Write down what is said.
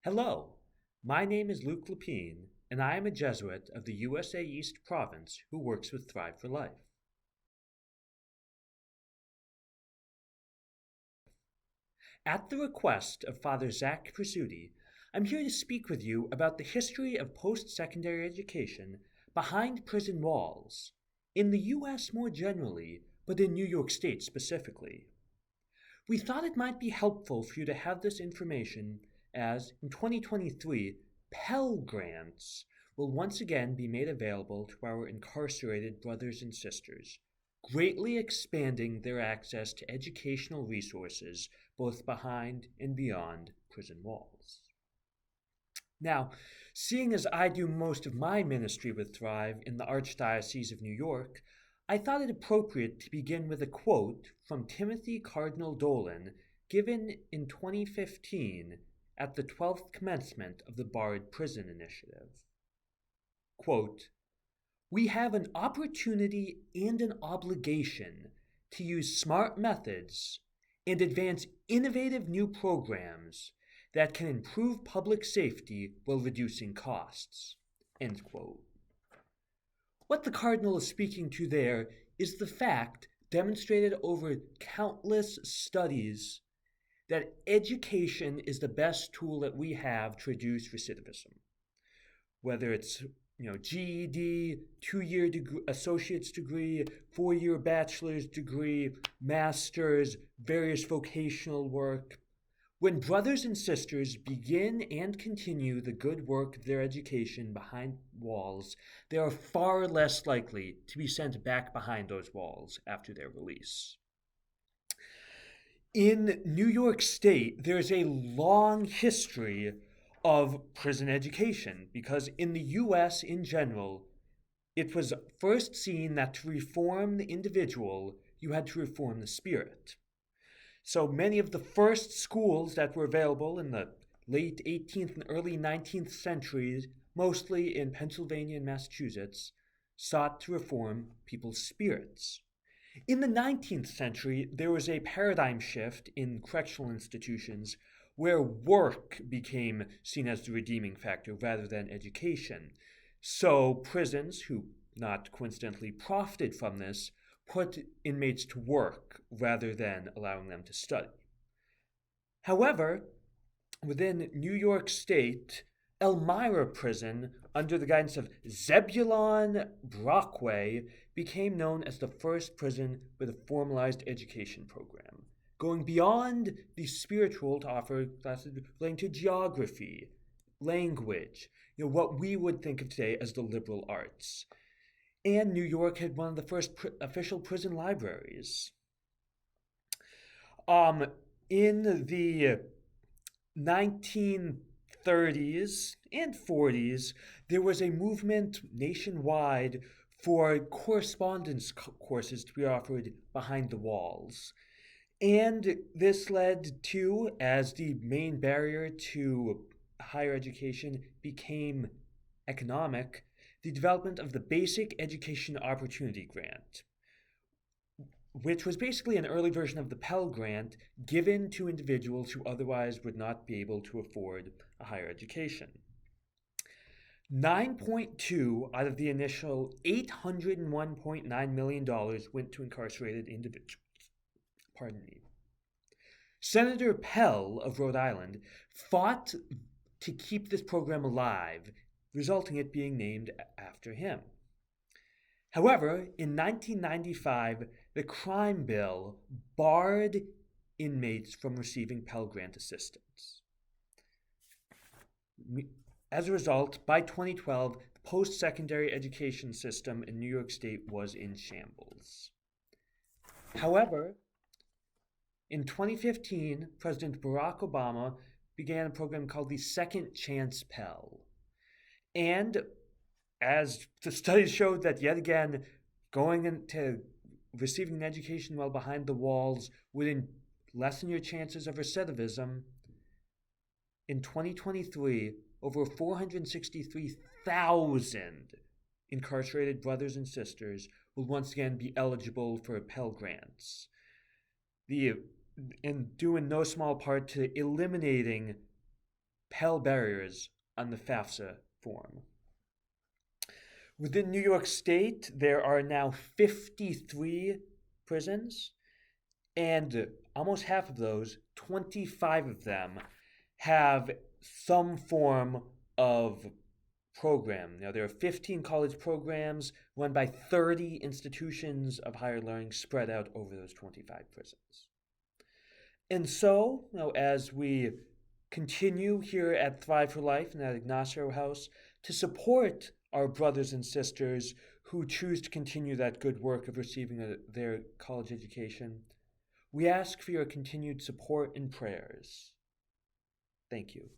Hello, my name is Luke Lapean, and I am a Jesuit of the USA East Province who works with Thrive for Life. At the request of Father Zach Prisuti, I'm here to speak with you about the history of post-secondary education behind prison walls, in the US more generally, but in New York State specifically. We thought it might be helpful for you to have this information as, in 2023, Pell Grants will once again be made available to our incarcerated brothers and sisters, greatly expanding their access to educational resources both behind and beyond prison walls. Now, seeing as I do most of my ministry with Thrive in the Archdiocese of New York, I thought it appropriate to begin with a quote from Timothy Cardinal Dolan given in 2015 at the 12th commencement of the Barred Prison Initiative. Quote, "We have an opportunity and an obligation to use smart methods and advance innovative new programs that can improve public safety while reducing costs." End quote. What the Cardinal is speaking to there is the fact, demonstrated over countless studies, that education is the best tool that we have to reduce recidivism. Whether it's GED, 2-year associate's degree, 4-year bachelor's degree, master's, various vocational work. When brothers and sisters begin and continue the good work of their education behind walls, they are far less likely to be sent back behind those walls after their release. In New York State, there's a long history of prison education because in the US in general, it was first seen that to reform the individual, you had to reform the spirit. So many of the first schools that were available in the late 18th and early 19th centuries, mostly in Pennsylvania and Massachusetts, sought to reform people's spirits. In the 19th century, there was a paradigm shift in correctional institutions where work became seen as the redeeming factor rather than education. So prisons, who not coincidentally profited from this, put inmates to work rather than allowing them to study. However, within New York State, Elmira Prison, under the guidance of Zebulon Brockway, became known as the first prison with a formalized education program, going beyond the spiritual to offer classes relating to geography, language, what we would think of today as the liberal arts. And New York had one of the first official prison libraries. In the 1930s and 40s, there was a movement nationwide for correspondence courses to be offered behind the walls. And this led to, as the main barrier to higher education became economic, the development of the Basic Education Opportunity Grant, which was basically an early version of the Pell Grant given to individuals who otherwise would not be able to afford a higher education. 9.2 out of the initial $801.9 million went to incarcerated individuals. Senator Pell of Rhode Island fought to keep this program alive, resulting in it being named after him. However, in 1995, the crime bill barred inmates from receiving Pell Grant assistance. As a result, by 2012, the post-secondary education system in New York State was in shambles. However, in 2015, President Barack Obama began a program called the Second Chance Pell. And as the studies showed that yet again, going into receiving an education while behind the walls would lessen your chances of recidivism, in 2023, over 463,000 incarcerated brothers and sisters will once again be eligible for Pell Grants. And due in no small part to eliminating Pell Barriers on the FAFSA form. Within New York State, there are now 53 prisons, and almost half of those, 25 of them, have some form of program. Now, there are 15 college programs run by 30 institutions of higher learning spread out over those 25 prisons. And so, as we continue here at Thrive for Life and at Ignacio House to support our brothers and sisters who choose to continue that good work of receiving their college education, we ask for your continued support and prayers. Thank you.